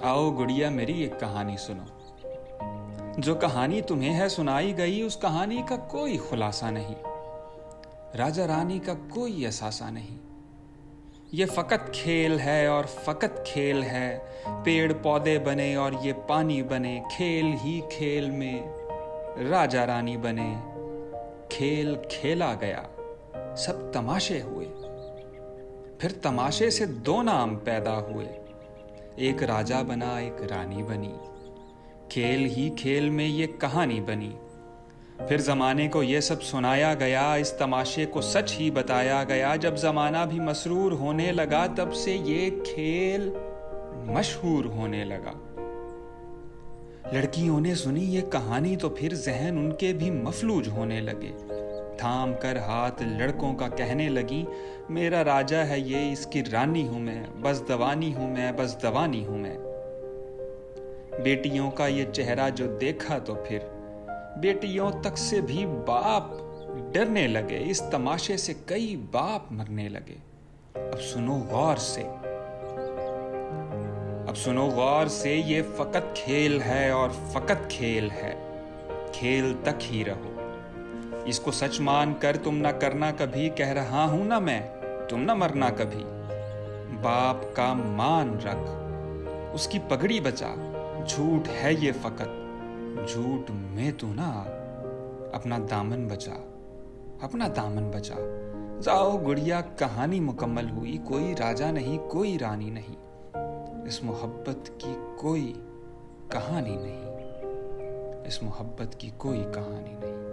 आओ गुड़िया मेरी एक कहानी सुनो। जो कहानी तुम्हें है सुनाई गई उस कहानी का कोई खुलासा नहीं, राजा रानी का कोई असासा नहीं। ये फकत खेल है और फकत खेल है, पेड़ पौधे बने और ये पानी बने, खेल ही खेल में राजा रानी बने। खेल खेला गया, सब तमाशे हुए, फिर तमाशे से दो नाम पैदा हुए, एक राजा बना एक रानी बनी। खेल ही खेल में ये कहानी बनी, फिर जमाने को ये सब सुनाया गया, इस तमाशे को सच ही बताया गया। जब जमाना भी मसरूर होने लगा तब से ये खेल मशहूर होने लगा। लड़कियों ने सुनी ये कहानी तो फिर जहन उनके भी मफलूज होने लगे। थाम कर हाथ लड़कों का कहने लगी, मेरा राजा है ये, इसकी रानी हूं मैं, बस दवानी हूं मैं, बस दवानी हूं मैं। बेटियों का ये चेहरा जो देखा तो फिर बेटियों तक से भी बाप डरने लगे, इस तमाशे से कई बाप मरने लगे। अब सुनो गौर से, अब सुनो गौर से, ये फकत खेल है और फकत खेल है, खेल तक ही रहो। इसको सच मान कर तुम ना करना कभी, कह रहा हूं ना मैं, तुम ना मरना कभी। बाप का मान रख, उसकी पगड़ी बचा, झूठ है ये फकत, झूठ में तू ना अपना दामन बचा, अपना दामन बचा। जाओ गुड़िया कहानी मुकम्मल हुई, कोई राजा नहीं कोई रानी नहीं, इस मोहब्बत की कोई कहानी नहीं, इस मोहब्बत की कोई कहानी नहीं।